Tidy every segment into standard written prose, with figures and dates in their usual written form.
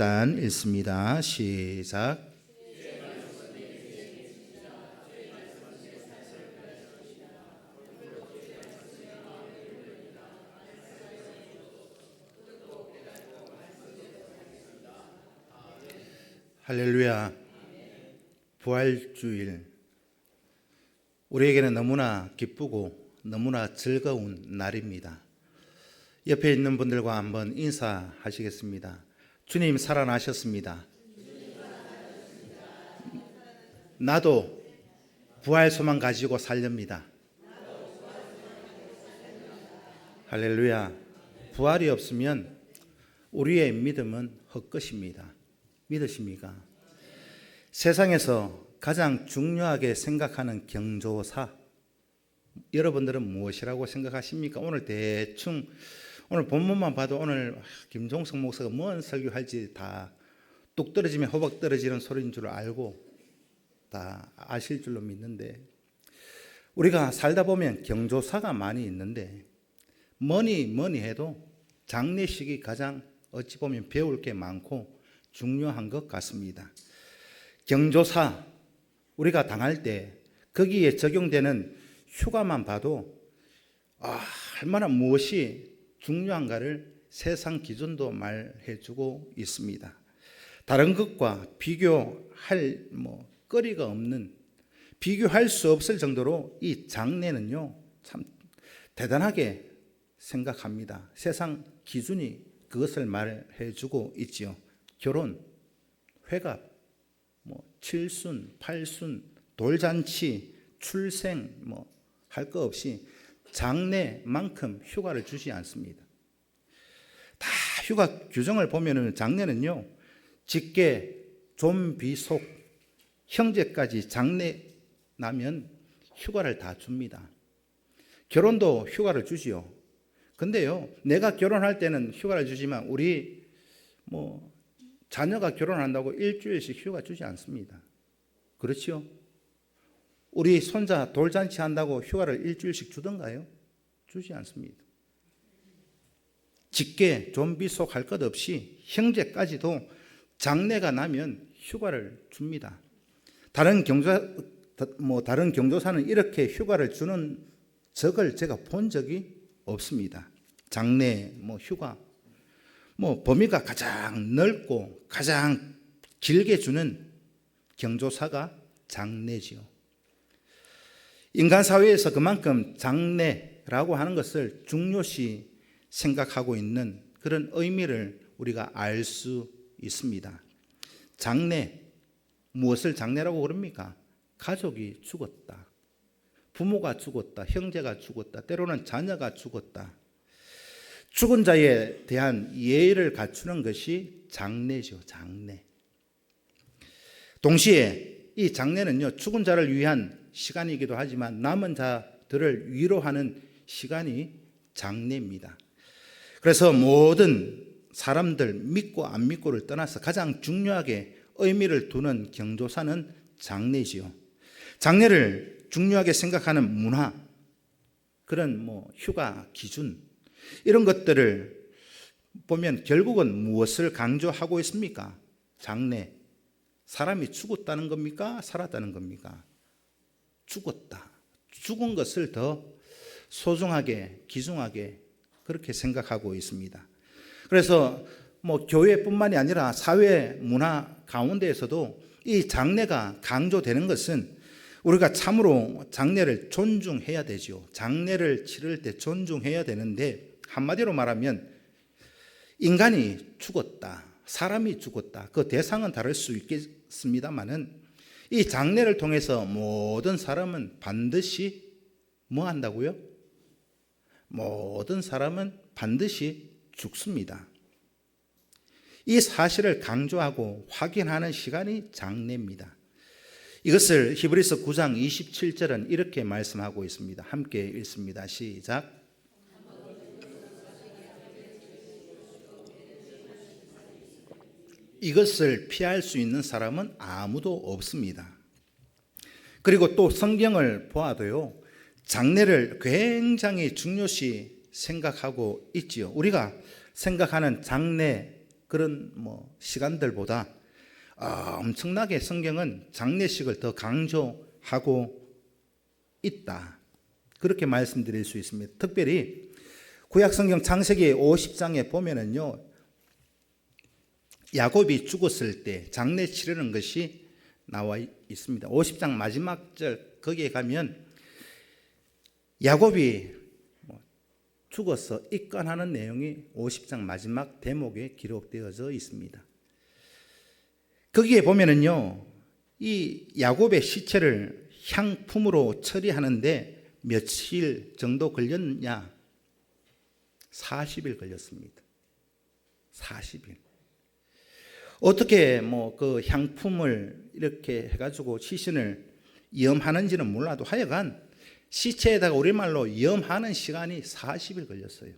일단 읽습니다. 시작. 할렐루야. 부활주일, 우리에게는 너무나 기쁘고 너무나 즐거운 날입니다. 옆에 있는 분들과 한번 인사하시겠습니다. 주님 살아나셨습니다. 나도 부활 소망 가지고 살렵니다. 할렐루야. 부활이 없으면 우리의 믿음은 헛것입니다. 믿으십니까? 세상에서 가장 중요하게 생각하는 경조사, 여러분들은 무엇이라고 생각하십니까? 오늘 대충 오늘 본문만 봐도 오늘 김종석 목사가 뭔 설교할지 다 뚝 떨어지면 호박 떨어지는 소리인 줄 알고 다 아실 줄로 믿는데, 우리가 살다 보면 경조사가 많이 있는데 뭐니 해도 장례식이 가장 어찌 보면 배울 게 많고 중요한 것 같습니다. 경조사, 우리가 당할 때 거기에 적용되는 휴가만 봐도 얼마나 무엇이 중요한가를 세상 기준도 말해주고 있습니다. 다른 것과 비교할 거리가 없는, 비교할 수 없을 정도로 이 장례는요 참 대단하게 생각합니다. 세상 기준이 그것을 말해주고 있지요. 결혼, 회갑, 칠순, 팔순, 돌잔치, 출생 할 거 없이 장례만큼 휴가를 주지 않습니다. 다 휴가 규정을 보면은 장례는요 직계, 좀비속, 형제까지 장례 나면 휴가를 다 줍니다. 결혼도 휴가를 주지요. 근데요, 내가 결혼할 때는 휴가를 주지만 우리 자녀가 결혼한다고 일주일씩 휴가 주지 않습니다. 그렇지요? 우리 손자 돌잔치 한다고 휴가를 일주일씩 주던가요? 주지 않습니다. 직계, 좀비속 할 것 없이 형제까지도 장례가 나면 휴가를 줍니다. 다른 경조사는 이렇게 휴가를 주는 적을 제가 본 적이 없습니다. 장례, 휴가, 범위가 가장 넓고 가장 길게 주는 경조사가 장례지요. 인간 사회에서 그만큼 장례라고 하는 것을 중요시 생각하고 있는 그런 의미를 우리가 알 수 있습니다. 장례, 무엇을 장례라고 그럽니까? 가족이 죽었다, 부모가 죽었다, 형제가 죽었다, 때로는 자녀가 죽었다. 죽은 자에 대한 예의를 갖추는 것이 장례죠. 장례. 동시에 이 장례는요 죽은 자를 위한 시간이기도 하지만 남은 자들을 위로하는 시간이 장례입니다. 그래서 모든 사람들 믿고 안 믿고를 떠나서 가장 중요하게 의미를 두는 경조사는 장례지요. 장례를 중요하게 생각하는 문화, 그런 휴가 기준, 이런 것들을 보면 결국은 무엇을 강조하고 있습니까? 장례, 사람이 죽었다는 겁니까? 살았다는 겁니까? 죽었다. 죽은 것을 더 소중하게, 귀중하게 그렇게 생각하고 있습니다. 그래서 교회뿐만이 아니라 사회 문화 가운데에서도 이 장례가 강조되는 것은 우리가 참으로 장례를 존중해야 되죠. 장례를 치를 때 존중해야 되는데, 한마디로 말하면 인간이 죽었다, 사람이 죽었다, 그 대상은 다를 수 있겠습니다만은 이 장례를 통해서 모든 사람은 반드시 한다고요? 모든 사람은 반드시 죽습니다. 이 사실을 강조하고 확인하는 시간이 장례입니다. 이것을 히브리서 9장 27절은 이렇게 말씀하고 있습니다. 함께 읽습니다. 시작. 이것을 피할 수 있는 사람은 아무도 없습니다. 그리고 또 성경을 보아도요, 장례를 굉장히 중요시 생각하고 있지요. 우리가 생각하는 장례 그런 시간들보다 엄청나게 성경은 장례식을 더 강조하고 있다. 그렇게 말씀드릴 수 있습니다. 특별히 구약성경 창세기 50장에 보면은요, 야곱이 죽었을 때 장례 치르는 것이 나와 있습니다. 50장 마지막 절 거기에 가면 야곱이 죽어서 입관하는 내용이 50장 마지막 대목에 기록되어져 있습니다. 거기에 보면은요, 이 야곱의 시체를 향품으로 처리하는데 며칠 정도 걸렸냐? 40일 걸렸습니다. 40일. 어떻게 그 향품을 이렇게 해가지고 시신을 염하는지는 몰라도 하여간 시체에다가 우리말로 염하는 시간이 40일 걸렸어요.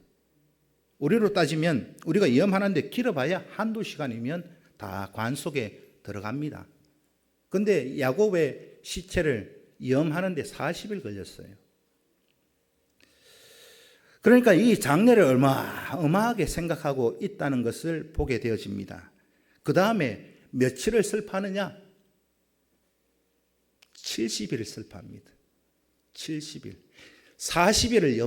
우리로 따지면 우리가 염하는데 길어봐야 한두 시간이면 다 관 속에 들어갑니다. 근데 야곱의 시체를 염하는데 40일 걸렸어요. 그러니까 이 장례를 어마어마하게 생각하고 있다는 것을 보게 되어집니다. 그 다음에 며칠을 슬퍼하느냐? 70일을 슬퍼합니다. 70일. 40일을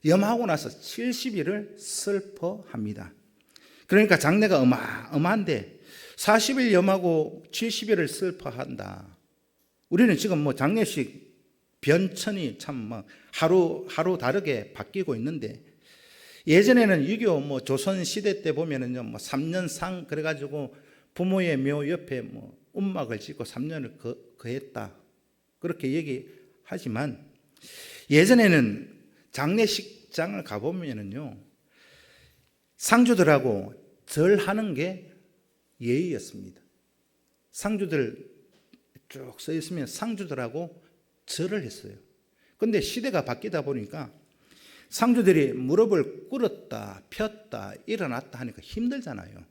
염하고 나서 70일을 슬퍼합니다. 그러니까 장례가 어마어마한데 40일 염하고 70일을 슬퍼한다. 우리는 지금 장례식 변천이 참 하루 다르게 바뀌고 있는데, 예전에는 유교 조선 시대 때 보면은요 3년상 그래가지고 부모의 묘 옆에 움막을 짓고 3년을 거했다 그렇게 얘기하지만, 예전에는 장례식장을 가보면은요 상주들하고 절하는 게 예의였습니다. 상주들 쭉 서 있으면 상주들하고 절을 했어요. 근데 시대가 바뀌다 보니까 상주들이 무릎을 꿇었다 폈다 일어났다 하니까 힘들잖아요.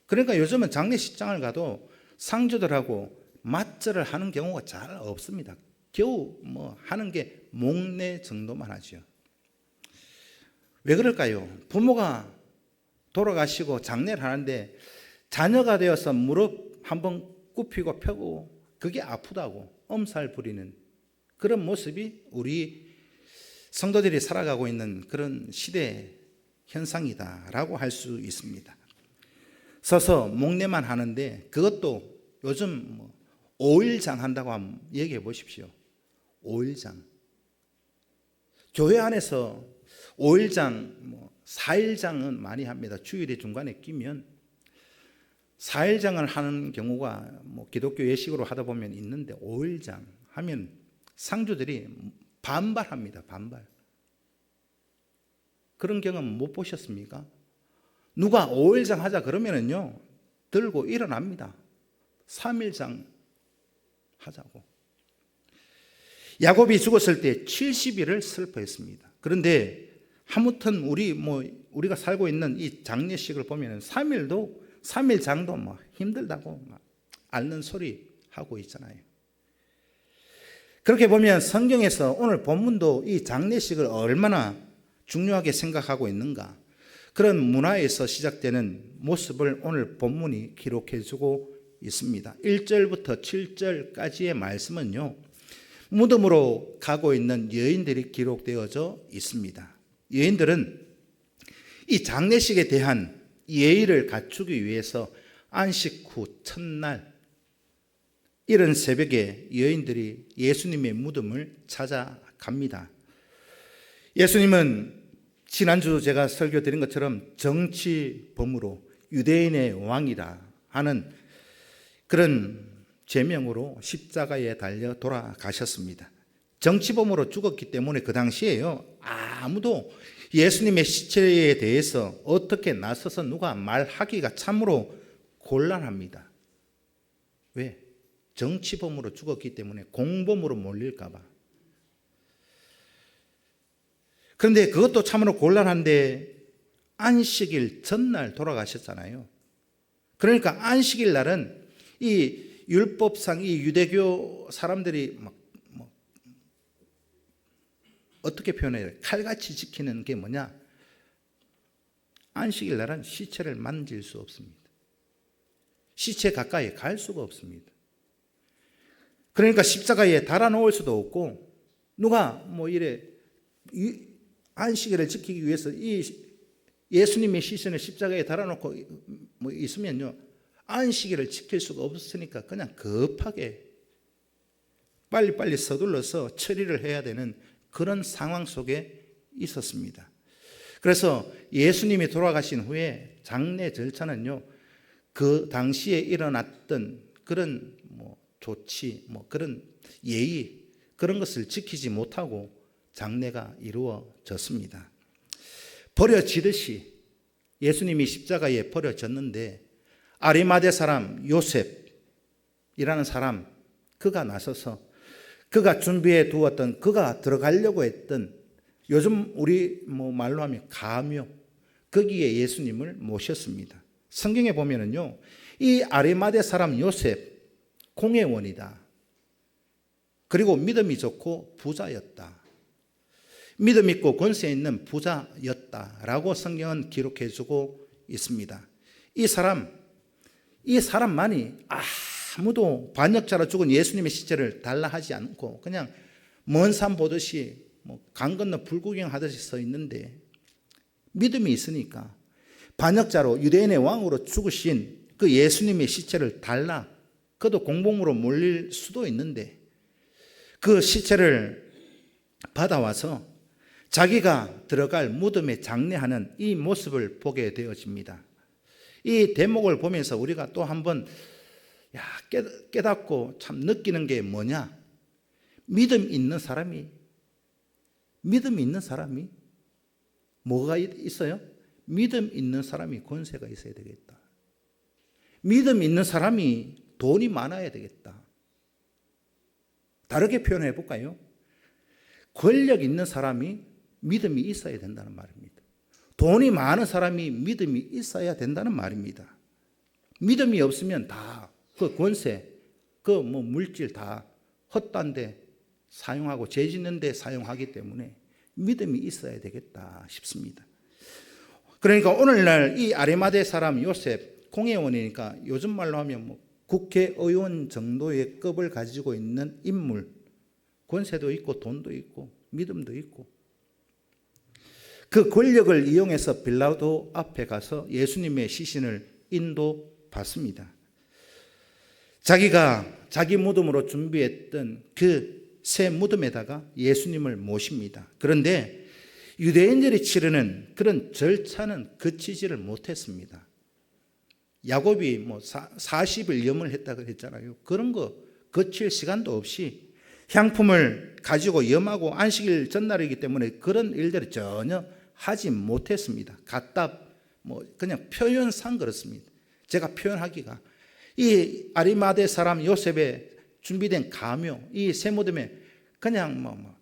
그러니까 요즘은 장례식장을 가도 상주들하고 맞절을 하는 경우가 잘 없습니다. 겨우 하는 게 목례 정도만 하죠. 왜 그럴까요? 부모가 돌아가시고 장례를 하는데 자녀가 되어서 무릎 한번 굽히고 펴고 그게 아프다고 엄살 부리는 그런 모습이 우리 성도들이 살아가고 있는 그런 시대 현상이다라고 할 수 있습니다. 서서 목례만 하는데 그것도 요즘 5일장 한다고 한번 얘기해 보십시오. 5일장. 교회 안에서 5일장, 4일장은 많이 합니다. 주일이 중간에 끼면 4일장을 하는 경우가 기독교 예식으로 하다 보면 있는데 5일장 하면 상주들이 반발합니다. 반발. 그런 경험 못 보셨습니까? 누가 5일장 하자 그러면은요 들고 일어납니다. 3일장 하자고. 야곱이 죽었을 때 70일을 슬퍼했습니다. 그런데 아무튼 우리가 살고 있는 이 장례식을 보면은 3일장도 힘들다고 앓는 소리 하고 있잖아요. 그렇게 보면 성경에서 오늘 본문도 이 장례식을 얼마나 중요하게 생각하고 있는가, 그런 문화에서 시작되는 모습을 오늘 본문이 기록해주고 있습니다. 1절부터 7절까지의 말씀은요 무덤으로 가고 있는 여인들이 기록되어져 있습니다. 여인들은 이 장례식에 대한 예의를 갖추기 위해서 안식 후 첫날 이른 새벽에 여인들이 예수님의 무덤을 찾아갑니다. 예수님은 지난주 제가 설교드린 것처럼 정치범으로 유대인의 왕이다 하는 그런 제명으로 십자가에 달려 돌아가셨습니다. 정치범으로 죽었기 때문에 그 당시에요 아무도 예수님의 시체에 대해서 어떻게 나서서 누가 말하기가 참으로 곤란합니다. 왜? 정치범으로 죽었기 때문에 공범으로 몰릴까 봐. 그런데 그것도 참으로 곤란한데 안식일 전날 돌아가셨잖아요. 그러니까 안식일 날은 이 율법상 이 유대교 사람들이 어떻게 표현해요? 칼같이 지키는 게 뭐냐? 안식일 날은 시체를 만질 수 없습니다. 시체 가까이 갈 수가 없습니다. 그러니까 십자가에 달아놓을 수도 없고, 누가 뭐 이래 안식일을 지키기 위해서 이 예수님의 시신을 십자가에 달아놓고 뭐 있으면요, 안식일을 지킬 수가 없으니까 그냥 급하게 빨리빨리 서둘러서 처리를 해야 되는 그런 상황 속에 있었습니다. 그래서 예수님이 돌아가신 후에 장례 절차는요, 그 당시에 일어났던 그런 뭐 조치, 뭐 그런 예의, 그런 것을 지키지 못하고 장례가 이루어졌습니다. 버려지듯이 예수님이 십자가에 버려졌는데, 아리마대 사람 요셉이라는 사람, 그가 나서서 그가 준비해 두었던, 그가 들어가려고 했던, 요즘 우리 뭐 말로 하면 가묘, 거기에 예수님을 모셨습니다. 성경에 보면은요, 이 아리마대 사람 요셉 공회원이다. 그리고 믿음이 좋고 부자였다. 믿음 있고 권세 있는 부자였다라고 성경은 기록해 주고 있습니다. 이 사람만이 아무도 반역자로 죽은 예수님의 시체를 달라 하지 않고 그냥 먼 산 보듯이 뭐 강 건너 불구경 하듯이 서 있는데, 믿음이 있으니까 반역자로 유대인의 왕으로 죽으신 그 예수님의 시체를 달라, 그도 공범으로 몰릴 수도 있는데 그 시체를 받아와서 자기가 들어갈 무덤에 장례하는 이 모습을 보게 되어집니다. 이 대목을 보면서 우리가 또 한번 깨닫고 참 느끼는 게 뭐냐? 믿음 있는 사람이 뭐가 있어요? 믿음 있는 사람이 권세가 있어야 되겠다. 믿음 있는 사람이 돈이 많아야 되겠다. 다르게 표현해 볼까요? 권력 있는 사람이 믿음이 있어야 된다는 말입니다. 돈이 많은 사람이 믿음이 있어야 된다는 말입니다. 믿음이 없으면 다 그 권세, 그 뭐 물질 다 헛단데 사용하고 죄 짓는 데 사용하기 때문에 믿음이 있어야 되겠다 싶습니다. 그러니까 오늘날 이 아리마대 사람 요셉, 공회원이니까 요즘 말로 하면 뭐 국회의원 정도의 급을 가지고 있는 인물, 권세도 있고 돈도 있고 믿음도 있고, 그 권력을 이용해서 빌라도 앞에 가서 예수님의 시신을 인도받습니다. 자기가 자기 무덤으로 준비했던 그 새 무덤에다가 예수님을 모십니다. 그런데 유대인들이 치르는 그런 절차는 거치지를 못했습니다. 야곱이 뭐 40일 염을 했다고 했잖아요. 그런 거 거칠 시간도 없이 향품을 가지고 염하고 안식일 전날이기 때문에 그런 일들을 전혀 하지 못했습니다. 갖다 뭐 그냥 표현상 그렇습니다. 제가 표현하기가, 이 아리마대 사람 요셉의 준비된 가묘, 이 새 무덤에 그냥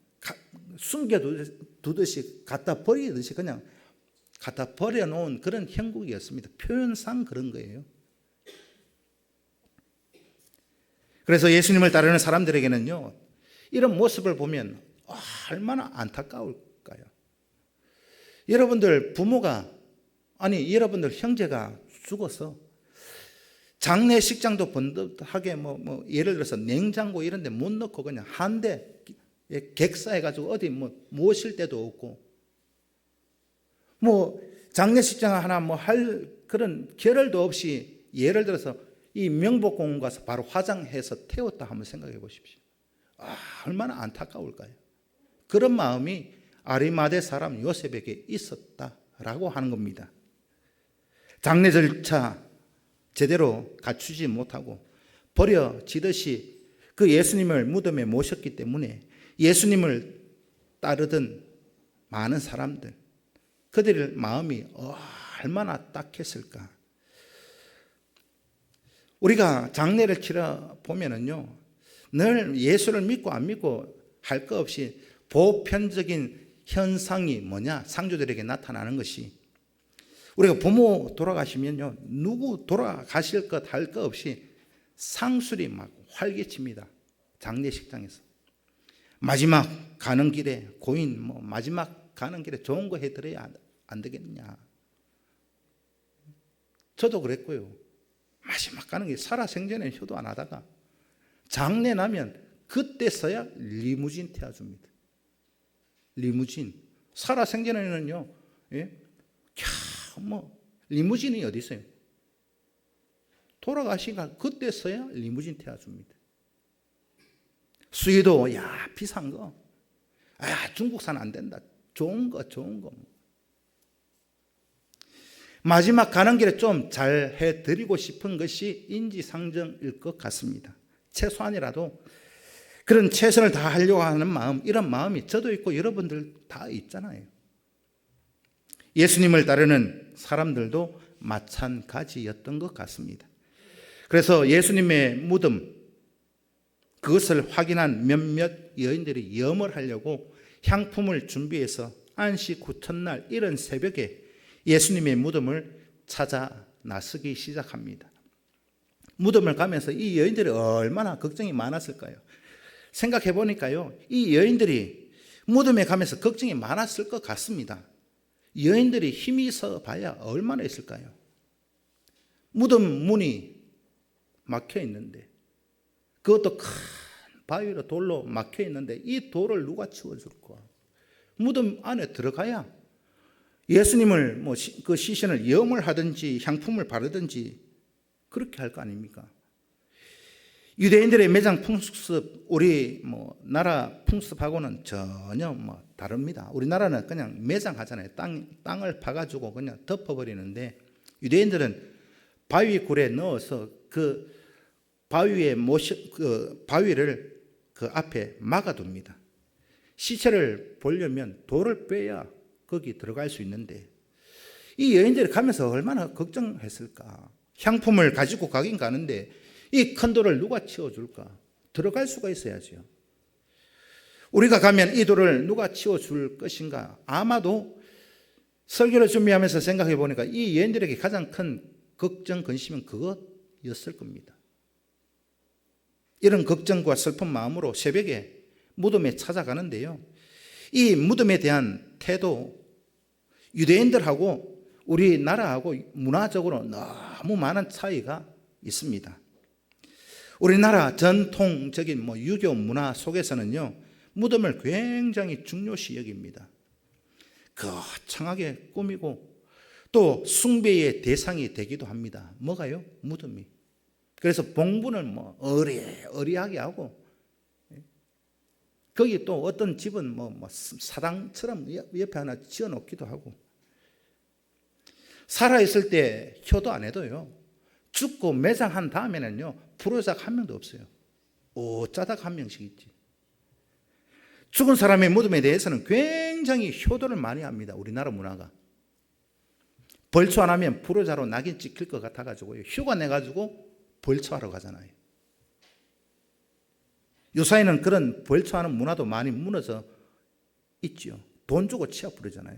숨겨두듯이 갖다 버리듯이 그냥 갖다 버려놓은 그런 형국이었습니다. 표현상 그런 거예요. 그래서 예수님을 따르는 사람들에게는요, 이런 모습을 보면 얼마나 안타까울까요? 여러분들 부모가, 아니 여러분들 형제가 죽어서 장례식장도 번듯하게 뭐 예를 들어서 냉장고 이런 데 못 넣고 그냥 한 대 객사해가지고 어디 뭐 모실 데도 없고, 뭐 장례식장 하나 뭐 할 그런 겨를도 없이 예를 들어서 이 명복공원 가서 바로 화장해서 태웠다 한번 생각해 보십시오. 얼마나 안타까울까요? 그런 마음이 아리마대 사람 요셉에게 있었다라고 하는 겁니다. 장례 절차 제대로 갖추지 못하고 버려지듯이 그 예수님을 무덤에 모셨기 때문에 예수님을 따르던 많은 사람들, 그들의 마음이 얼마나 딱했을까. 우리가 장례를 치러 보면은요, 늘 예수를 믿고 안 믿고 할 것 없이 보편적인 현상이 뭐냐, 상주들에게 나타나는 것이, 우리가 부모 돌아가시면요, 누구 돌아가실 것 할 것 없이 상술이 막 활개칩니다. 장례식장에서 마지막 가는 길에 고인 마지막 가는 길에 좋은 거 해드려야 안 되겠냐. 저도 그랬고요. 마지막 가는 게 살아생전에 효도 안 하다가 장례 나면 그때서야 리무진 태워줍니다. 리무진. 살아생전에는요, 예? 리무진이 어디 있어요? 돌아가시니까 그때서야 리무진 태워줍니다. 수유도, 비싼 거. 중국산 안 된다. 좋은 거. 마지막 가는 길에 좀 잘 해드리고 싶은 것이 인지상정일 것 같습니다. 최소한이라도 그런 최선을 다하려고 하는 마음, 이런 마음이 저도 있고 여러분들 다 있잖아요. 예수님을 따르는 사람들도 마찬가지였던 것 같습니다. 그래서 예수님의 무덤, 그것을 확인한 몇몇 여인들이 염을 하려고 향품을 준비해서 안식 후 첫날 이른 새벽에 예수님의 무덤을 찾아 나서기 시작합니다. 무덤을 가면서 이 여인들이 얼마나 걱정이 많았을까요? 생각해 보니까요, 이 여인들이 무덤에 가면서 걱정이 많았을 것 같습니다. 여인들이 힘이 있어 봐야 얼마나 있을까요? 무덤 문이 막혀 있는데, 그것도 큰 바위로 돌로 막혀 있는데 이 돌을 누가 치워줄까? 무덤 안에 들어가야 예수님을 그 시신을 염을 하든지 향품을 바르든지 그렇게 할 거 아닙니까? 유대인들의 매장 풍습, 우리 나라 풍습하고는 전혀 다릅니다. 우리나라는 그냥 매장하잖아요. 땅을 파가지고 그냥 덮어버리는데, 유대인들은 바위굴에 넣어서 그 바위를 그 앞에 막아둡니다. 시체를 보려면 돌을 빼야 거기 들어갈 수 있는데, 이 여인들이 가면서 얼마나 걱정했을까. 향품을 가지고 가긴 가는데 이 큰 돌을 누가 치워줄까? 들어갈 수가 있어야죠. 우리가 가면 이 돌을 누가 치워줄 것인가? 아마도 설교를 준비하면서 생각해 보니까 이 여인들에게 가장 큰 걱정, 근심은 그것이었을 겁니다. 이런 걱정과 슬픈 마음으로 새벽에 무덤에 찾아가는데요, 이 무덤에 대한 태도, 유대인들하고 우리나라하고 문화적으로 너무 많은 차이가 있습니다. 우리나라 전통적인 유교 문화 속에서는요, 무덤을 굉장히 중요시 여깁니다. 거창하게 꾸미고 또 숭배의 대상이 되기도 합니다. 뭐가요? 무덤이. 그래서 봉분을 어리하게 하고, 거기 또 어떤 집은 사당처럼 옆에 하나 지어 놓기도 하고, 살아있을 때 효도 안 해도요, 죽고 매장한 다음에는요, 불효자가 한 명도 없어요. 오짜닥 한 명씩 있지. 죽은 사람의 무덤에 대해서는 굉장히 효도를 많이 합니다. 우리나라 문화가. 벌초 안 하면 불효자로 낙인 찍힐 것 같아가지고 휴가 내가지고 벌초하러 가잖아요. 요사이는 그런 벌초하는 문화도 많이 무너져 있죠. 돈 주고 취업 부르잖아요.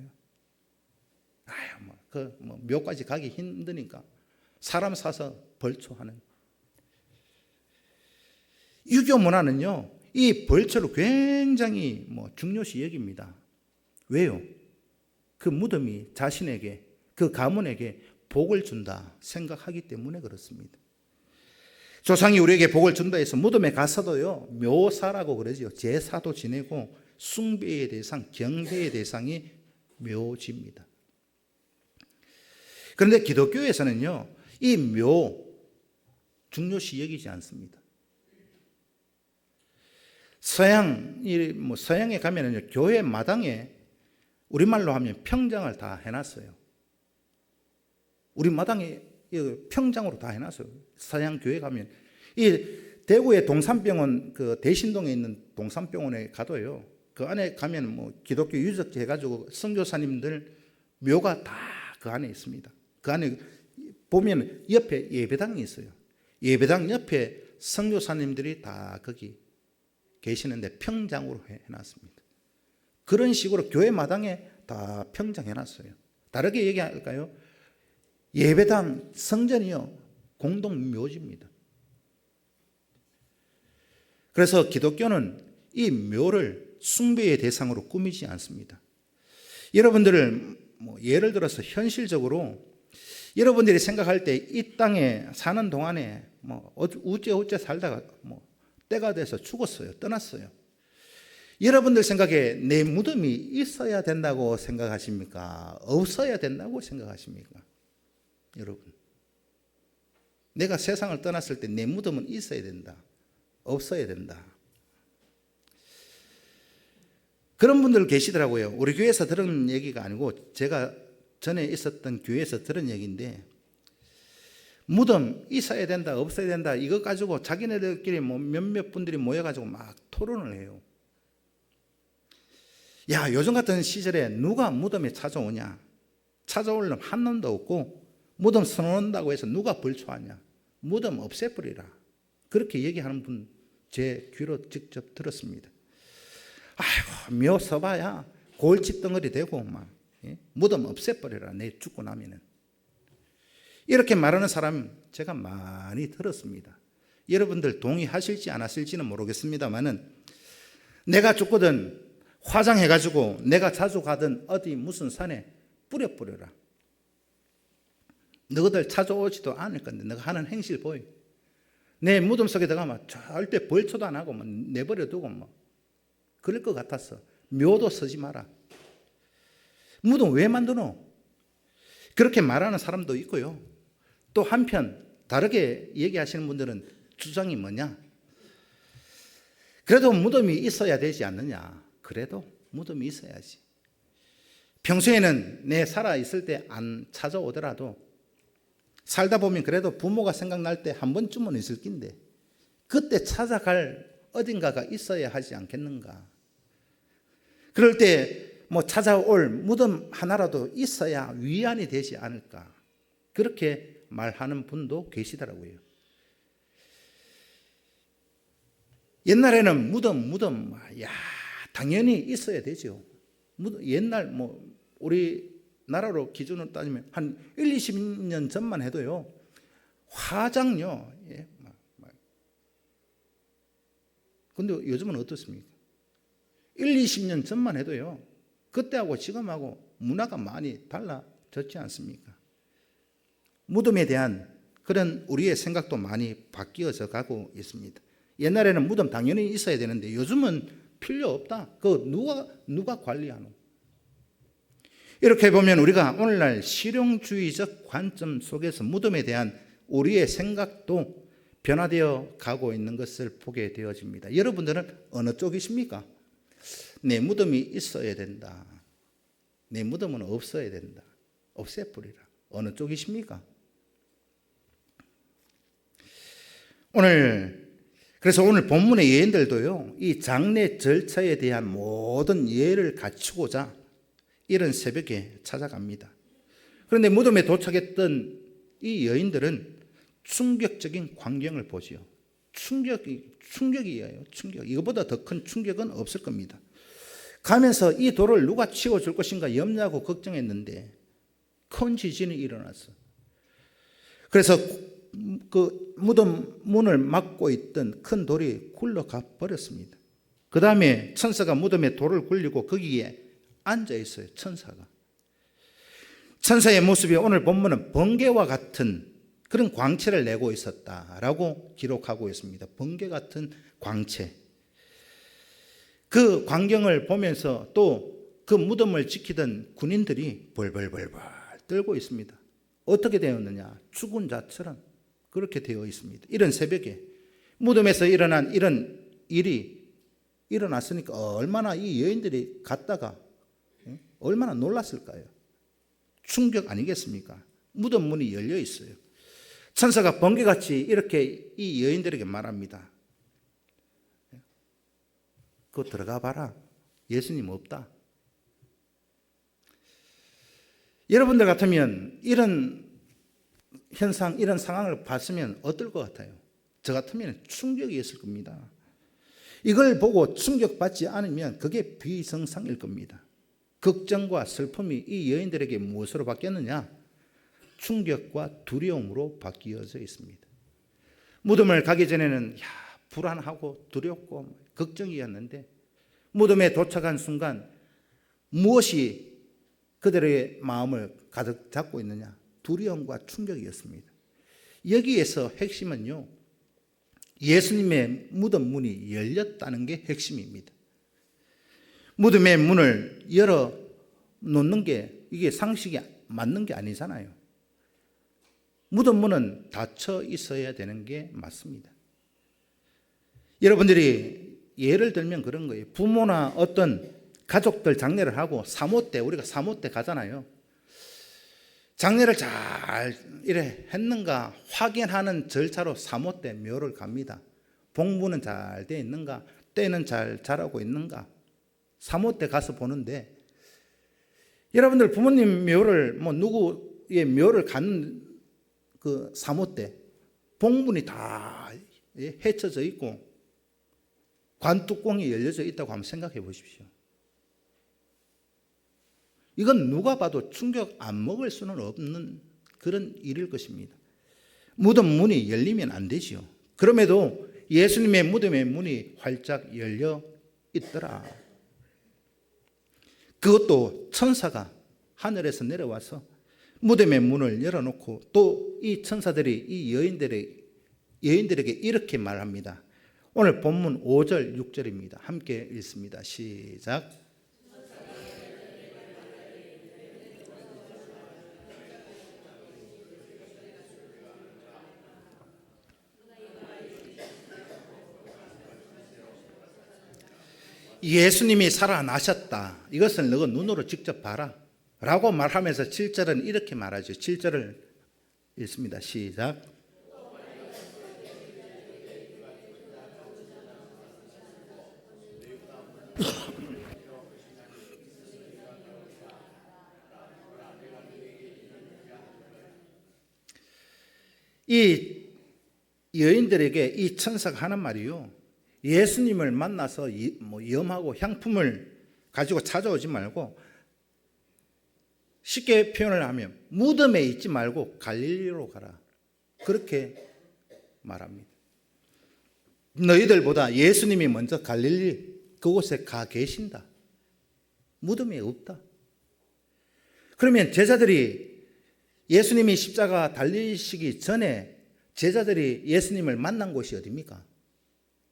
묘까지 가기 힘드니까 사람 사서 벌초하는. 유교 문화는요, 이 벌초를 굉장히 중요시 여깁니다. 왜요? 그 무덤이 자신에게, 그 가문에게 복을 준다 생각하기 때문에 그렇습니다. 조상이 우리에게 복을 준다 해서 무덤에 가서도요, 묘사라고 그러죠. 제사도 지내고 숭배의 대상, 경배의 대상이 묘지입니다. 그런데 기독교에서는요, 이 묘 중요시 여기지 않습니다. 서양에 가면은요, 교회 마당에 우리말로 하면 평장을 다 해놨어요. 우리 마당에 평장으로 다 해놨어요. 서양 교회 가면. 이 대구의 동산병원, 그 대신동에 있는 동산병원에 가도요, 그 안에 가면 기독교 유적지 해가지고 선교사님들 묘가 다 그 안에 있습니다. 그 안에 보면 옆에 예배당이 있어요. 예배당 옆에 선교사님들이 다 거기 계시는데 평장으로 해놨습니다. 그런 식으로 교회 마당에 다 평장해놨어요. 다르게 얘기할까요? 예배당, 성전이요, 공동묘지입니다. 그래서 기독교는 이 묘를 숭배의 대상으로 꾸미지 않습니다. 여러분들을 예를 들어서 현실적으로 여러분들이 생각할 때 이 땅에 사는 동안에 뭐 우째 살다가 뭐 때가 돼서 죽었어요. 떠났어요. 여러분들 생각에 내 무덤이 있어야 된다고 생각하십니까? 없어야 된다고 생각하십니까? 여러분, 내가 세상을 떠났을 때 내 무덤은 있어야 된다, 없어야 된다. 그런 분들 계시더라고요. 우리 교회에서 들은 얘기가 아니고 제가 전에 있었던 교회에서 들은 얘기인데, 무덤 있어야 된다, 없어야 된다, 이거 가지고 자기네들끼리 뭐 몇몇 분들이 모여가지고 막 토론을 해요. 야, 요즘 같은 시절에 누가 무덤에 찾아오냐? 찾아올 놈 한 놈도 없고, 무덤 서놓는다고 해서 누가 벌초하냐? 무덤 없애버리라. 그렇게 얘기하는 분 제 귀로 직접 들었습니다. 아이고, 묘 서봐야 골칫 덩어리 되고 막, 무덤 없애버리라, 내 죽고 나면은. 이렇게 말하는 사람 제가 많이 들었습니다. 여러분들 동의하실지 안 하실지는 모르겠습니다만은, 내가 죽거든 화장해가지고 내가 자주 가던 어디 무슨 산에 뿌려버려라. 너희들 찾아오지도 않을 건데 너가 하는 행실 보여. 내 무덤 속에 들어가면 절대 벌초도 안 하고 뭐 내버려 두고 뭐 그럴 것 같아서 묘도 서지 마라. 무덤 왜 만드노? 그렇게 말하는 사람도 있고요. 또 한편 다르게 얘기하시는 분들은 주장이 뭐냐? 그래도 무덤이 있어야 되지 않느냐? 그래도 무덤이 있어야지. 평소에는 내 살아있을 때 안 찾아오더라도 살다 보면 그래도 부모가 생각날 때 한 번쯤은 있을 낀데, 그때 찾아갈 어딘가가 있어야 하지 않겠는가? 그럴 때 뭐 찾아올 무덤 하나라도 있어야 위안이 되지 않을까? 그렇게 말하는 분도 계시더라고요. 옛날에는 무덤, 야, 당연히 있어야 되죠. 옛날 뭐 우리나라로 기준으로 따지면 한 1, 20년 전만 해도요, 화장요. 예. 근데 요즘은 어떻습니까? 1, 20년 전만 해도요, 그때하고 지금하고 문화가 많이 달라졌지 않습니까? 무덤에 대한 그런 우리의 생각도 많이 바뀌어져 가고 있습니다. 옛날에는 무덤 당연히 있어야 되는데 요즘은 필요 없다. 그거 누가 관리하노? 이렇게 보면 우리가 오늘날 실용주의적 관점 속에서 무덤에 대한 우리의 생각도 변화되어 가고 있는 것을 보게 되어집니다. 여러분들은 어느 쪽이십니까? 내 무덤이 있어야 된다, 내 무덤은 없어야 된다, 없애버리라. 어느 쪽이십니까? 그래서 오늘 본문의 예인들도요, 이 장례 절차에 대한 모든 예를 갖추고자 이른 새벽에 찾아갑니다. 그런데 무덤에 도착했던 이 여인들은 충격적인 광경을 보지요. 충격이에요. 충격. 이거보다 더 큰 충격은 없을 겁니다. 가면서 이 돌을 누가 치워줄 것인가 염려하고 걱정했는데 큰 지진이 일어났어. 그래서 그 무덤 문을 막고 있던 큰 돌이 굴러가 버렸습니다. 그 다음에 천사가 무덤에 돌을 굴리고 거기에 앉아 있어요. 천사의 모습이 오늘 본문은 번개와 같은 그런 광채를 내고 있었다라고 기록하고 있습니다. 번개 같은 광채. 그 광경을 보면서 또 그 무덤을 지키던 군인들이 벌벌벌벌 떨고 있습니다. 어떻게 되었느냐? 죽은 자처럼 그렇게 되어 있습니다. 이런 새벽에 무덤에서 일어난 이런 일이 일어났으니까 얼마나 이 여인들이 갔다가 얼마나 놀랐을까요? 충격 아니겠습니까? 무덤 문이 열려 있어요. 천사가 번개같이 이렇게 이 여인들에게 말합니다. 그거 들어가 봐라. 예수님 없다. 여러분들 같으면 이런 현상, 이런 상황을 봤으면 어떨 것 같아요? 저 같으면 충격이었을 겁니다. 이걸 보고 충격받지 않으면 그게 비정상일 겁니다. 걱정과 슬픔이 이 여인들에게 무엇으로 바뀌었느냐? 충격과 두려움으로 바뀌어져 있습니다. 무덤을 가기 전에는 불안하고 두렵고 걱정이었는데 무덤에 도착한 순간 무엇이 그들의 마음을 가득 잡고 있느냐? 두려움과 충격이었습니다. 여기에서 핵심은요, 예수님의 무덤 문이 열렸다는 게 핵심입니다. 무덤의 문을 열어 놓는 게 이게 상식이 맞는 게 아니잖아요. 무덤 문은 닫혀 있어야 되는 게 맞습니다. 여러분들이 예를 들면 그런 거예요. 부모나 어떤 가족들 장례를 하고 사모 때, 우리가 사모 때 가잖아요. 장례를 잘 이래 했는가 확인하는 절차로 사모 때 묘를 갑니다. 봉부는 잘 돼 있는가, 때는 잘 자라고 있는가, 사모 때 가서 보는데, 여러분들 부모님 묘를 누구의 묘를 가는 그 사모 때 봉분이 다 헤쳐져 있고 관뚜껑이 열려져 있다고 한번 생각해 보십시오. 이건 누가 봐도 충격 안 먹을 수는 없는 그런 일일 것입니다. 무덤 문이 열리면 안 되지요. 그럼에도 예수님의 무덤의 문이 활짝 열려 있더라. 그것도 천사가 하늘에서 내려와서 무덤의 문을 열어놓고 또 이 천사들이 이 여인들에게 이렇게 말합니다. 오늘 본문 5절 6절입니다. 함께 읽습니다. 시작. 예수님이 살아나셨다. 이것을 너가 눈으로 직접 봐라. 라고 말하면서 7절은 이렇게 말하죠. 7절을 읽습니다. 시작. 이 여인들에게 이 천사가 하는 말이요, 예수님을 만나서 염하고 향품을 가지고 찾아오지 말고, 쉽게 표현을 하면 무덤에 있지 말고 갈릴리로 가라. 그렇게 말합니다. 너희들보다 예수님이 먼저 갈릴리 그곳에 가 계신다. 무덤이 없다. 그러면 제자들이 예수님이 십자가 달리시기 전에 제자들이 예수님을 만난 곳이 어디입니까?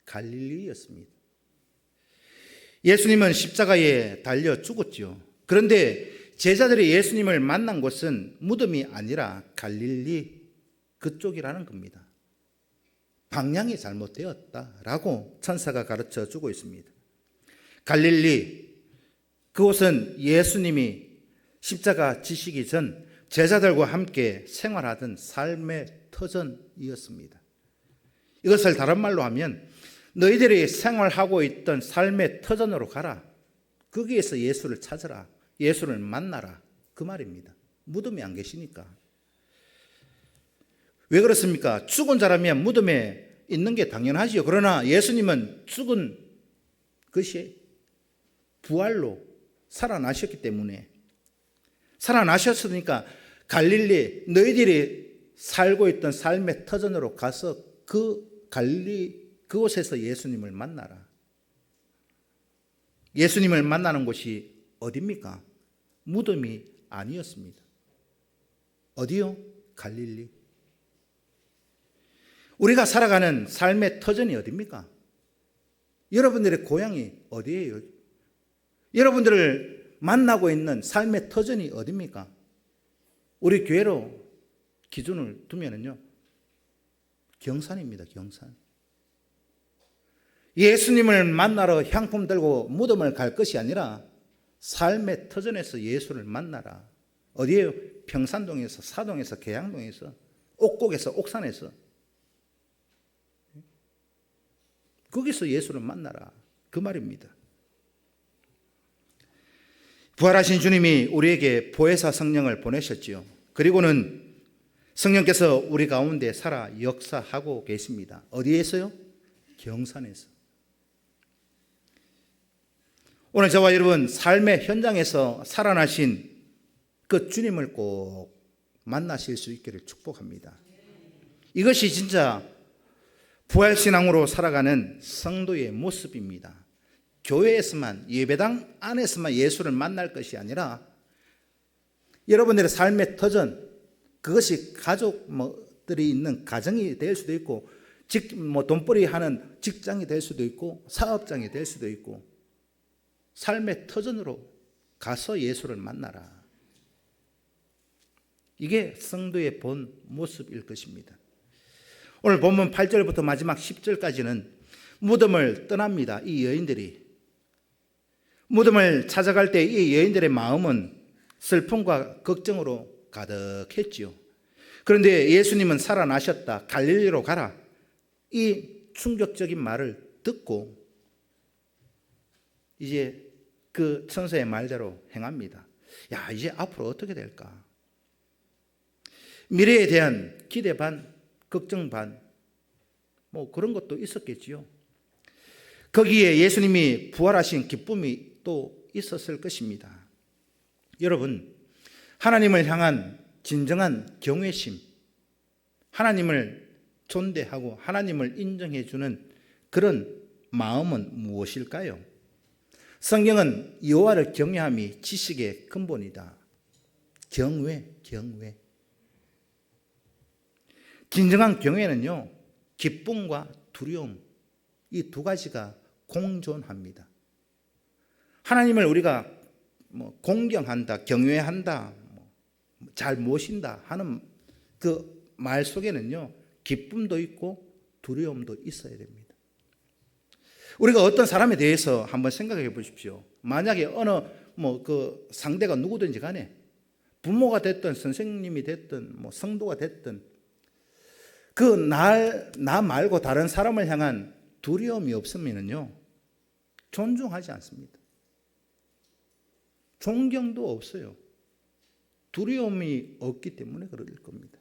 갈릴리였습니다. 예수님은 십자가에 달려 죽었죠. 그런데 제자들이 예수님을 만난 곳은 무덤이 아니라 갈릴리 그쪽이라는 겁니다. 방향이 잘못되었다라고 천사가 가르쳐 주고 있습니다. 갈릴리, 그곳은 예수님이 십자가 지시기 전 제자들과 함께 생활하던 삶의 터전이었습니다. 이것을 다른 말로 하면 너희들이 생활하고 있던 삶의 터전으로 가라. 거기에서 예수를 찾으라. 예수를 만나라. 그 말입니다. 무덤에 안 계시니까. 왜 그렇습니까? 죽은 사람이야 무덤에 있는 게 당연하지요. 그러나 예수님은 죽은 것이 부활로 살아나셨기 때문에, 살아나셨으니까 갈릴리, 너희들이 살고 있던 삶의 터전으로 가서 그 갈릴리 그곳에서 예수님을 만나라. 예수님을 만나는 곳이 어디입니까? 무덤이 아니었습니다. 어디요? 갈릴리. 우리가 살아가는 삶의 터전이 어디입니까? 여러분들의 고향이 어디예요? 여러분들을 만나고 있는 삶의 터전이 어디입니까? 우리 교회로 기준을 두면요, 경산입니다. 경산. 예수님을 만나러 향품 들고 무덤을 갈 것이 아니라 삶의 터전에서 예수를 만나라. 어디에요? 평산동에서, 사동에서, 계양동에서, 옥곡에서, 옥산에서. 거기서 예수를 만나라. 그 말입니다. 부활하신 주님이 우리에게 보혜사 성령을 보내셨지요. 그리고는 성령께서 우리 가운데 살아 역사하고 계십니다. 어디에서요? 경산에서. 오늘 저와 여러분 삶의 현장에서 살아나신 그 주님을 꼭 만나실 수 있기를 축복합니다. 이것이 진짜 부활신앙으로 살아가는 성도의 모습입니다. 교회에서만, 예배당 안에서만 예수를 만날 것이 아니라 여러분들의 삶의 터전, 그것이 가족들이 있는 가정이 될 수도 있고, 돈벌이 하는 직장이 될 수도 있고, 사업장이 될 수도 있고, 삶의 터전으로 가서 예수를 만나라. 이게 성도의 본 모습일 것입니다. 오늘 본문 8절부터 마지막 10절까지는 무덤을 떠납니다. 이 여인들이 무덤을 찾아갈 때 이 여인들의 마음은 슬픔과 걱정으로 가득했지요. 그런데 예수님은 살아나셨다, 갈릴리로 가라, 이 충격적인 말을 듣고 이제 그 천사의 말대로 행합니다. 야, 이제 앞으로 어떻게 될까? 미래에 대한 기대 반, 걱정 반, 그런 것도 있었겠지요. 거기에 예수님이 부활하신 기쁨이 또 있었을 것입니다. 여러분, 하나님을 향한 진정한 경외심, 하나님을 존대하고 하나님을 인정해 주는 그런 마음은 무엇일까요? 성경은 여호와를 경외함이 지식의 근본이다. 경외. 진정한 경외는요, 기쁨과 두려움, 이 두 가지가 공존합니다. 하나님을 우리가 공경한다, 경외한다, 잘 모신다 하는 그 말 속에는요, 기쁨도 있고 두려움도 있어야 됩니다. 우리가 어떤 사람에 대해서 한번 생각해 보십시오. 만약에 어느 그 상대가 누구든지 간에 부모가 됐든 선생님이 됐든 성도가 됐든 나 말고 다른 사람을 향한 두려움이 없으면요, 존중하지 않습니다. 존경도 없어요. 두려움이 없기 때문에 그럴 겁니다.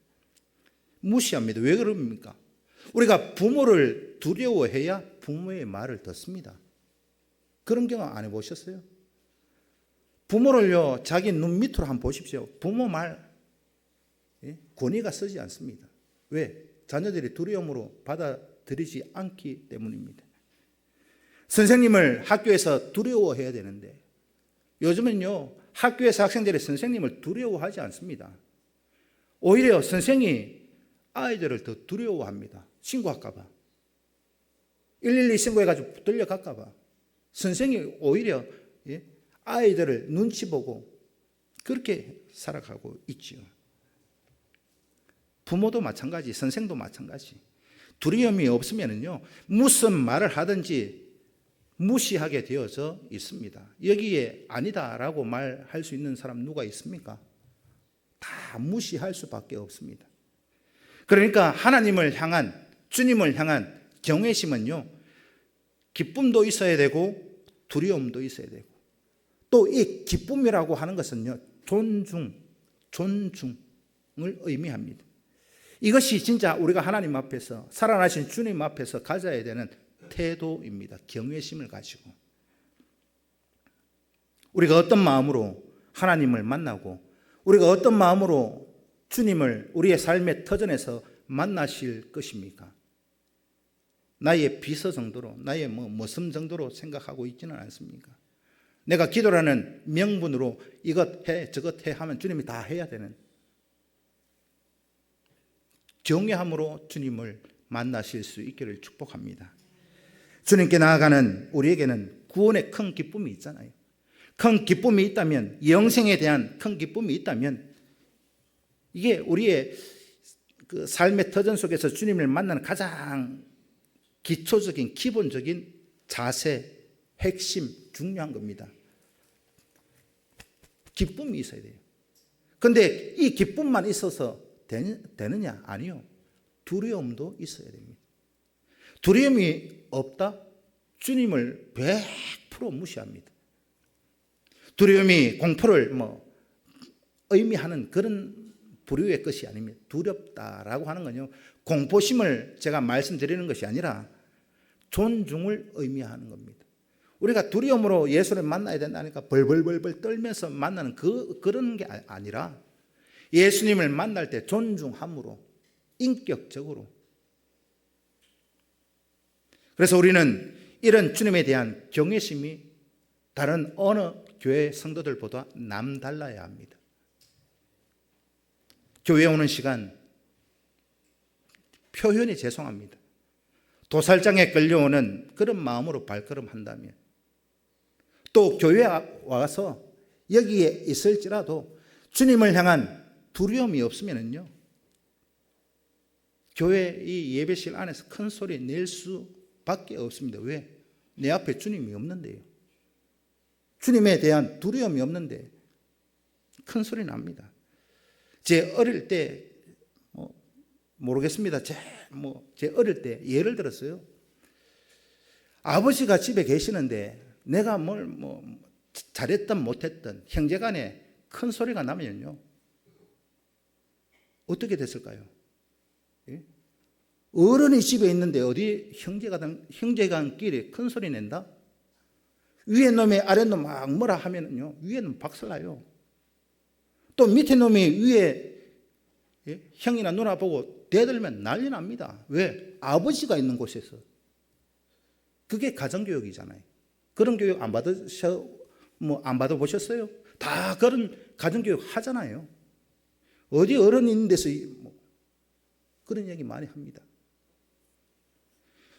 무시합니다. 왜 그럽니까? 우리가 부모를 두려워해야 부모의 말을 듣습니다. 그런 경우 안 해보셨어요? 부모를요, 자기 눈 밑으로 한번 보십시오. 부모 말 권위가 서지 않습니다. 왜? 자녀들이 두려움으로 받아들이지 않기 때문입니다. 선생님을 학교에서 두려워해야 되는데 요즘은요, 학교에서 학생들이 선생님을 두려워하지 않습니다. 오히려 선생이 아이들을 더 두려워합니다. 신고할까 봐, 112 신고해가지고 붙들려갈까 봐 선생이 오히려 아이들을 눈치 보고 그렇게 살아가고 있지요. 부모도 마찬가지, 선생도 마찬가지. 두려움이 없으면요, 무슨 말을 하든지 무시하게 되어져 있습니다. 여기에 아니다라고 말할 수 있는 사람 누가 있습니까? 다 무시할 수밖에 없습니다. 그러니까 하나님을 향한, 주님을 향한 경외심은요, 기쁨도 있어야 되고 두려움도 있어야 되고, 또 이 기쁨이라고 하는 것은요, 존중을 의미합니다. 이것이 진짜 우리가 하나님 앞에서, 살아나신 주님 앞에서 가져야 되는 태도입니다. 경외심을 가지고 우리가 어떤 마음으로 하나님을 만나고, 우리가 어떤 마음으로 주님을 우리의 삶의 터전에서 만나실 것입니까? 나의 비서 정도로, 나의 모습 정도로 생각하고 있지는 않습니까? 내가 기도라는 명분으로 이것 해 저것 해 하면 주님이 다 해야 되는, 경외함으로 주님을 만나실 수 있기를 축복합니다. 주님께 나아가는 우리에게는 구원의 큰 기쁨이 있잖아요. 큰 기쁨이 있다면, 영생에 대한 큰 기쁨이 있다면, 이게 우리의 그 삶의 터전 속에서 주님을 만나는 가장 기초적인, 기본적인 자세, 핵심, 중요한 겁니다. 기쁨이 있어야 돼요. 그런데 이 기쁨만 있어서 되느냐? 아니요. 두려움도 있어야 됩니다. 두려움이 없다? 주님을 100% 무시합니다. 두려움이 공포를 의미하는 그런 부류의 것이 아닙니다. 두렵다라고 하는 건요, 공포심을 제가 말씀드리는 것이 아니라 존중을 의미하는 겁니다. 우리가 두려움으로 예수를 만나야 된다니까 벌벌벌벌 떨면서 만나는 그런 게 아니라, 예수님을 만날 때 존중함으로, 인격적으로. 그래서 우리는 이런 주님에 대한 경외심이 다른 어느 교회 성도들보다 남달라야 합니다. 교회에 오는 시간, 표현이 죄송합니다. 도살장에 끌려오는 그런 마음으로 발걸음한다면, 또 교회에 와서 여기에 있을지라도 주님을 향한 두려움이 없으면요, 교회 이 예배실 안에서 큰 소리 낼 수밖에 없습니다. 왜? 내 앞에 주님이 없는데요. 주님에 대한 두려움이 없는데 큰 소리 납니다. 제 어릴 때 모르겠습니다. 제 어릴 때 예를 들었어요. 아버지가 집에 계시는데 내가 뭘 잘했든 못했든 형제간에 큰 소리가 나면요, 어떻게 됐을까요? 예? 어른이 집에 있는데 어디 형제간끼리 큰 소리 낸다? 위에 놈이 아래 놈 막 뭐라 하면요, 위에는 박살나요. 또 밑에 놈이 위에 형이나 누나 보고 대들면 난리 납니다. 왜? 아버지가 있는 곳에서. 그게 가정교육이잖아요. 그런 교육 안 받아보셨어요? 다 그런 가정교육 하잖아요. 어디 어른 있는 데서 그런 얘기 많이 합니다.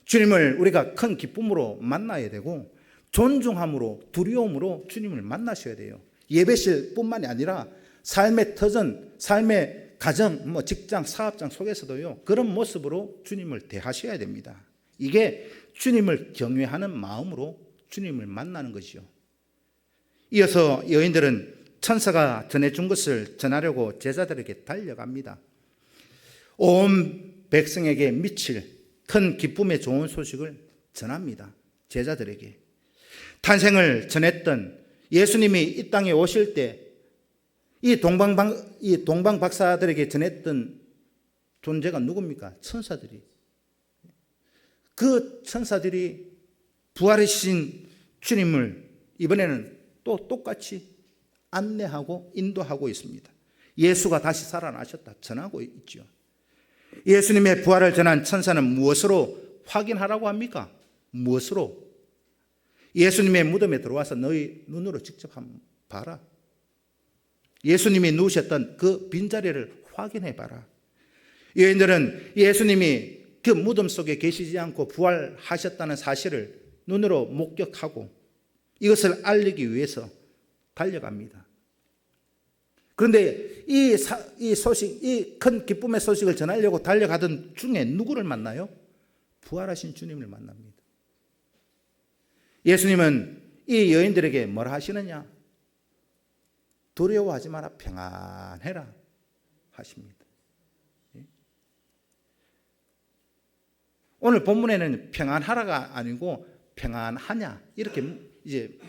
주님을 우리가 큰 기쁨으로 만나야 되고, 존중함으로, 두려움으로 주님을 만나셔야 돼요. 예배실 뿐만이 아니라 삶의 터전, 삶의 가정, 직장, 사업장 속에서도요, 그런 모습으로 주님을 대하셔야 됩니다. 이게 주님을 경외하는 마음으로 주님을 만나는 것이죠. 이어서 여인들은 천사가 전해준 것을 전하려고 제자들에게 달려갑니다. 온 백성에게 미칠 큰 기쁨의 좋은 소식을 전합니다. 제자들에게. 탄생을 전했던 예수님이 이 땅에 오실 때 이 동방 박사들에게 전했던 존재가 누굽니까? 천사들이. 그 천사들이 부활하신 주님을 이번에는 또 똑같이 안내하고 인도하고 있습니다. 예수가 다시 살아나셨다 전하고 있죠. 예수님의 부활을 전한 천사는 무엇으로 확인하라고 합니까? 무엇으로? 예수님의 무덤에 들어와서 너희 눈으로 직접 한번 봐라. 예수님이 누우셨던 그 빈자리를 확인해 봐라. 여인들은 예수님이 그 무덤 속에 계시지 않고 부활하셨다는 사실을 눈으로 목격하고 이것을 알리기 위해서 달려갑니다. 그런데 이 소식, 이 큰 기쁨의 소식을 전하려고 달려가던 중에 누구를 만나요? 부활하신 주님을 만납니다. 예수님은 이 여인들에게 뭐라 하시느냐? 두려워하지 마라, 평안해라 하십니다. 오늘 본문에는 평안하라가 아니고 평안하냐 이렇게 이제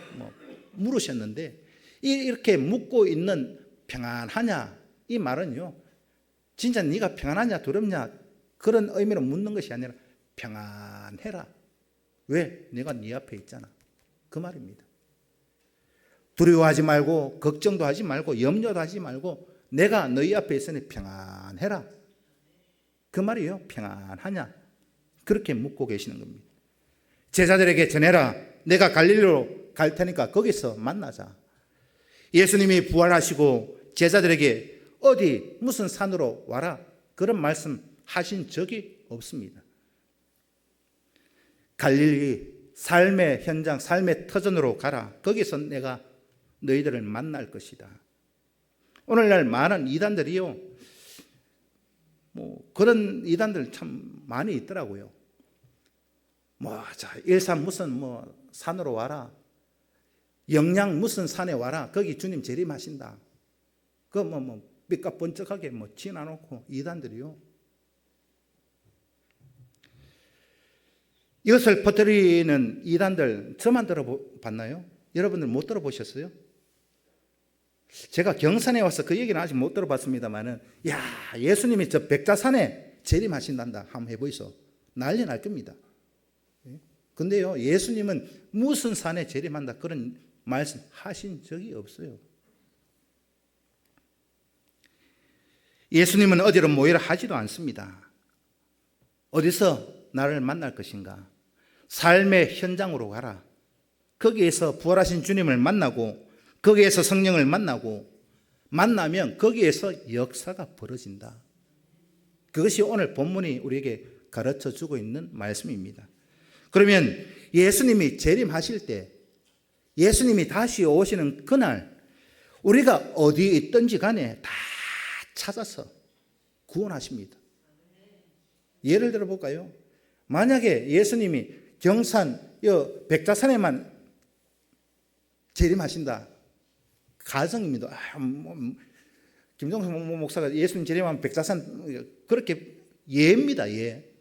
물으셨는데, 이렇게 묻고 있는 평안하냐 이 말은요, 진짜 네가 평안하냐 두렵냐 그런 의미로 묻는 것이 아니라 평안해라. 왜? 내가 네 앞에 있잖아. 그 말입니다. 두려워하지 말고 걱정도 하지 말고 염려도 하지 말고 내가 너희 앞에 있으니 평안해라. 그 말이에요. 평안하냐. 그렇게 묻고 계시는 겁니다. 제자들에게 전해라. 내가 갈릴리로 갈 테니까 거기서 만나자. 예수님이 부활하시고 제자들에게 어디 무슨 산으로 와라 그런 말씀 하신 적이 없습니다. 갈릴리 삶의 현장, 삶의 터전으로 가라. 거기서 내가 너희들을 만날 것이다. 오늘날 많은 이단들이요, 그런 이단들 참 많이 있더라고요. 일산 무슨 산으로 와라. 영양 무슨 산에 와라. 거기 주님 재림하신다. 삐까 번쩍하게 지나놓고 이단들이요. 이것을 퍼뜨리는 이단들 저만 들어봤나요? 여러분들 못 들어보셨어요? 제가 경산에 와서 그 얘기는 아직 못 들어봤습니다만은, 예수님이 저 백자산에 재림하신단다 한번 해보이소. 난리 날 겁니다. 근데요, 예수님은 무슨 산에 재림한다 그런 말씀 하신 적이 없어요. 예수님은 어디로 모이라 하지도 않습니다. 어디서 나를 만날 것인가? 삶의 현장으로 가라. 거기에서 부활하신 주님을 만나고, 거기에서 성령을 만나고, 만나면 거기에서 역사가 벌어진다. 그것이 오늘 본문이 우리에게 가르쳐 주고 있는 말씀입니다. 그러면 예수님이 재림하실 때, 예수님이 다시 오시는 그날 우리가 어디에 있든지 간에 다 찾아서 구원하십니다. 예를 들어 볼까요? 만약에 예수님이 경산 백자산에만 재림하신다. 가정입니다. 김종성 목사가 예수님 재림하면 백자산 그렇게 예입니다. 예.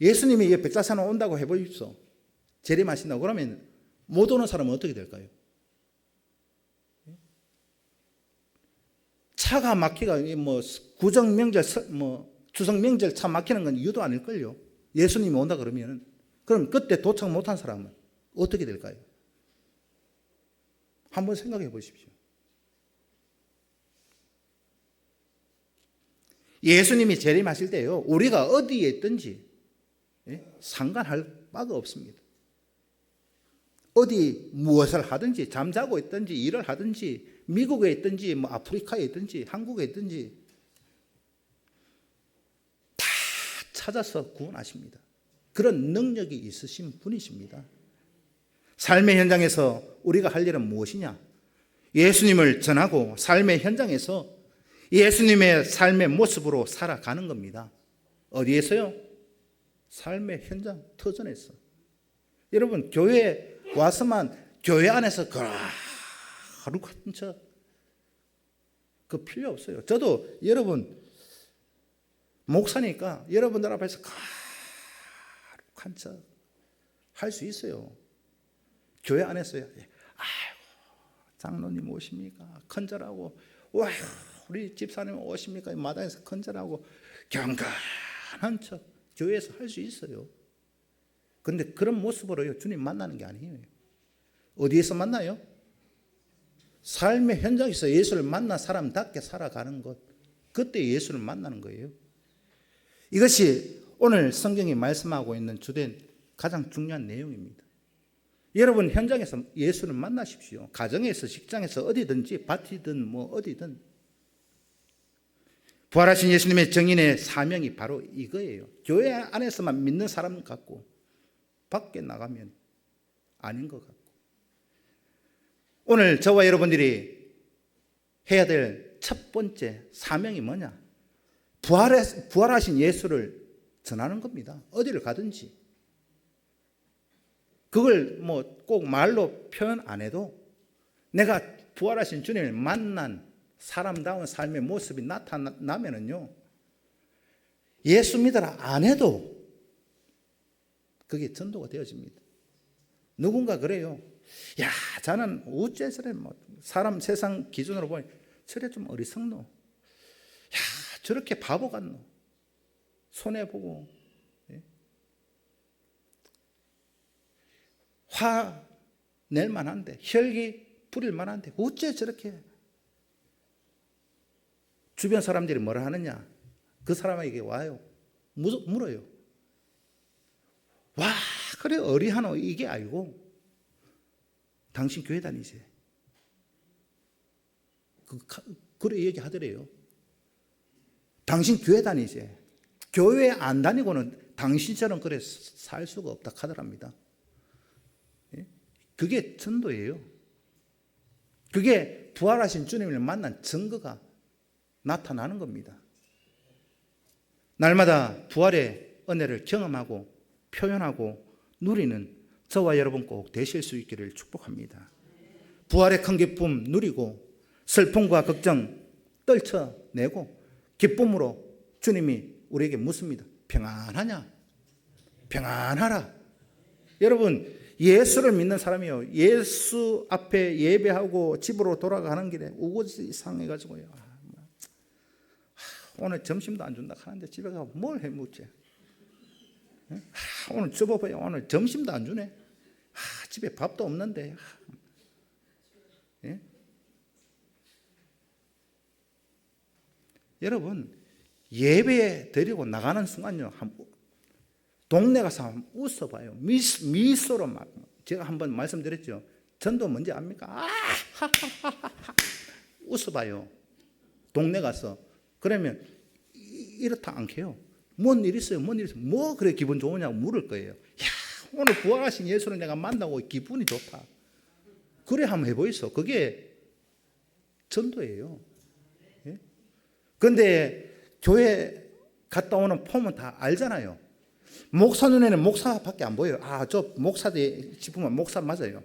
예수님이 백자산에 온다고 해보십시오. 재림하신다고 그러면 못 오는 사람은 어떻게 될까요? 차가 막히가 구정 명절 추석 명절 차 막히는 건 이유도 아닐걸요. 예수님이 온다 그러면 그럼 그때 도착 못한 사람은 어떻게 될까요? 한번 생각해 보십시오. 예수님이 재림하실 때요, 우리가 어디에 있든지 상관할 바가 없습니다. 어디 무엇을 하든지, 잠자고 있든지 일을 하든지, 미국에 있든지 아프리카에 있든지 한국에 있든지 다 찾아서 구원하십니다. 그런 능력이 있으신 분이십니다. 삶의 현장에서 우리가 할 일은 무엇이냐? 예수님을 전하고 삶의 현장에서 예수님의 삶의 모습으로 살아가는 겁니다. 어디에서요? 삶의 현장, 터전에서. 여러분, 교회에 와서만 교회 안에서 거룩한 척, 그 필요 없어요. 저도 여러분 목사니까 여러분들 앞에서 거룩한 척 할 수 있어요. 교회 안에서요. 아이고, 장로님 오십니까? 컨절하고, 와, 우리 집사님 오십니까? 마당에서 컨절하고 경건한 척 교회에서 할 수 있어요. 그런데 그런 모습으로요, 주님 만나는 게 아니에요. 어디에서 만나요? 삶의 현장에서 예수를 만나 사람답게 살아가는 것, 그때 예수를 만나는 거예요. 이것이 오늘 성경이 말씀하고 있는 주된 가장 중요한 내용입니다. 여러분 현장에서 예수를 만나십시오. 가정에서, 직장에서, 어디든지, 밭이든 어디든. 부활하신 예수님의 정인의 사명이 바로 이거예요. 교회 안에서만 믿는 사람 같고 밖에 나가면 아닌 것 같고. 오늘 저와 여러분들이 해야 될 첫 번째 사명이 뭐냐? 부활하신 예수를 전하는 겁니다. 어디를 가든지. 그걸 꼭 말로 표현 안 해도 내가 부활하신 주님을 만난 사람다운 삶의 모습이 나타나면은요, 예수 믿어라 안 해도 그게 전도가 되어집니다. 누군가 그래요. 야, 저는 어째 저래 사람 세상 기준으로 보니 저래 좀 어리석노. 야, 저렇게 바보 같노. 손해 보고 화 낼 만한데, 혈기 부릴 만한데 어째 저렇게. 주변 사람들이 뭐라 하느냐? 그 사람에게 와요. 물어요. 와, 그래 어리하노 이게 아니고 당신 교회 다니세요. 그래 얘기하더래요. 당신 교회 다니세요. 교회 안 다니고는 당신처럼 그래 살 수가 없다 하더랍니다. 그게 전도예요. 그게 부활하신 주님을 만난 증거가 나타나는 겁니다. 날마다 부활의 은혜를 경험하고 표현하고 누리는 저와 여러분 꼭 되실 수 있기를 축복합니다. 부활의 큰 기쁨 누리고 슬픔과 걱정 떨쳐내고 기쁨으로 주님이 우리에게 묻습니다. 평안하냐? 평안하라. 여러분, 예수를 믿는 사람이요, 예수 앞에 예배하고 집으로 돌아가는 길에 우거지 상해가지고요, 오늘 점심도 안 준다 하는데 집에 가서 뭘 해 묻지? 오늘 줘봐요. 오늘 점심도 안 주네. 집에 밥도 없는데. 예? 여러분, 예배 드리고 나가는 순간요, 동네 가서 한번 웃어봐요. 미소로 막. 제가 한번 말씀드렸죠. 전도 뭔지 압니까? 웃어봐요. 동네 가서. 그러면 이렇다 않게요. 뭔 일 있어요? 뭔 일 있어요? 뭐 그래 기분 좋으냐고 물을 거예요. 야, 오늘 부활하신 예수를 내가 만나고 기분이 좋다. 그래 한번 해보이소. 그게 전도예요. 예? 그런데 교회 갔다 오는 폼은 다 알잖아요. 목사 눈에는 목사밖에 안 보여요. 아, 저 목사대 싶으면 목사 맞아요.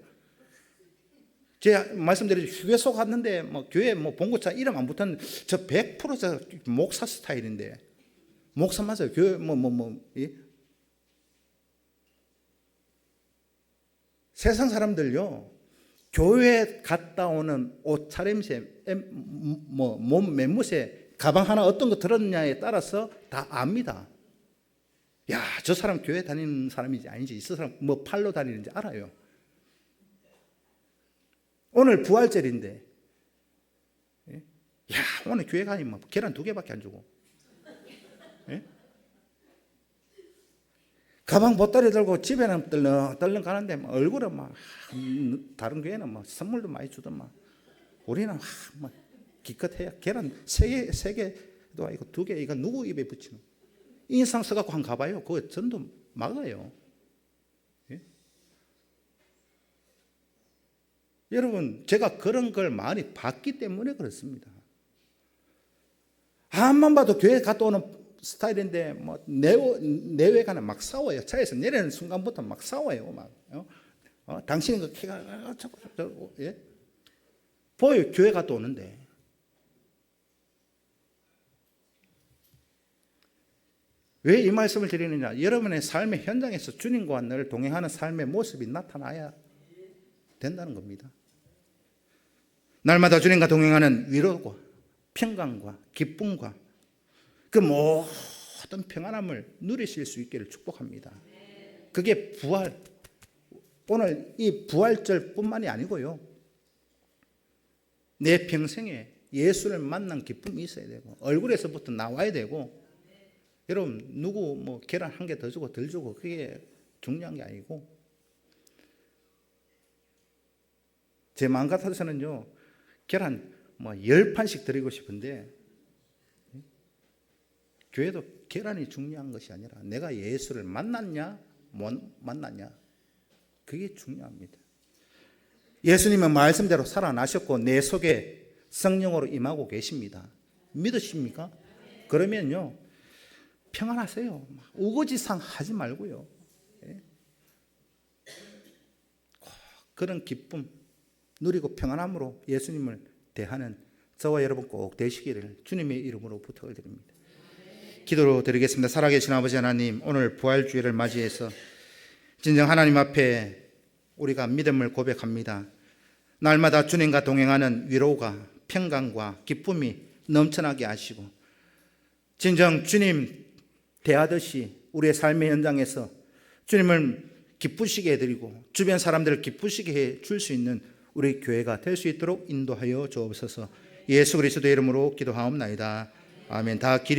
제가 말씀드렸죠. 휴게소 갔는데 뭐 교회 뭐 봉고차 이름 안 붙었는데 저 100% 목사 스타일인데 목사 맞아요. 교회 예? 세상 사람들요. 교회 갔다 오는 옷차림새, 몸 매무새, 가방 하나 어떤 거 들었느냐에 따라서 다 압니다. 야, 저 사람 교회 다니는 사람인지 아닌지, 저 사람 뭐 팔로 다니는지 알아요. 오늘 부활절인데, 야, 오늘 교회 가면 계란 2개밖에 안 주고, 예? 가방 보따리 들고 집에는 떨렁떨렁 가는데 얼굴은 막 다른 교회는 막 선물도 많이 주더만 우리는 막 기껏해야 계란 3개도 아니고 2개 이거 누구 입에 붙이는 인상 써갖고 한 가봐요. 그거 전도 막아요. 예? 여러분 제가 그런 걸 많이 봤기 때문에 그렇습니다. 한번 봐도 교회 갔다 오는 스타일인데 뭐 내외간에 막 싸워요. 차에서 내리는 순간부터 막 싸워요. 막 당신은 그 키가 예? 보여요. 교회 갔다 오는데 왜 이 말씀을 드리느냐? 여러분의 삶의 현장에서 주님과 늘 동행하는 삶의 모습이 나타나야 된다는 겁니다. 날마다 주님과 동행하는 위로와 평강과 기쁨과 그 모든 평안함을 누리실 수 있기를 축복합니다. 그게 부활. 오늘 이 부활절뿐만이 아니고요. 내 평생에 예수를 만난 기쁨이 있어야 되고 얼굴에서부터 나와야 되고 여러분 누구 뭐 계란 1개 더 주고 덜 주고 그게 중요한 게 아니고 제 마음 같아서는요. 계란 뭐 10판씩 드리고 싶은데 교회도 계란이 중요한 것이 아니라 내가 예수를 만났냐 못 만났냐 그게 중요합니다. 예수님은 말씀대로 살아나셨고 내 속에 성령으로 임하고 계십니다. 믿으십니까? 그러면요 평안하세요. 우거지상 하지 말고요. 그런 기쁨 누리고 평안함으로 예수님을 대하는 저와 여러분 꼭 되시기를 주님의 이름으로 부탁을 드립니다. 기도로 드리겠습니다. 살아계신 아버지 하나님, 오늘 부활주일을 맞이해서 진정 하나님 앞에 우리가 믿음을 고백합니다. 날마다 주님과 동행하는 위로가 평강과 기쁨이 넘쳐나게 하시고 진정 주님 대하듯이 우리의 삶의 현장에서 주님을 기쁘시게 해드리고 주변 사람들을 기쁘시게 해줄 수 있는 우리 교회가 될 수 있도록 인도하여 주옵소서. 예수 그리스도의 이름으로 기도하옵나이다. 아멘. 다 기리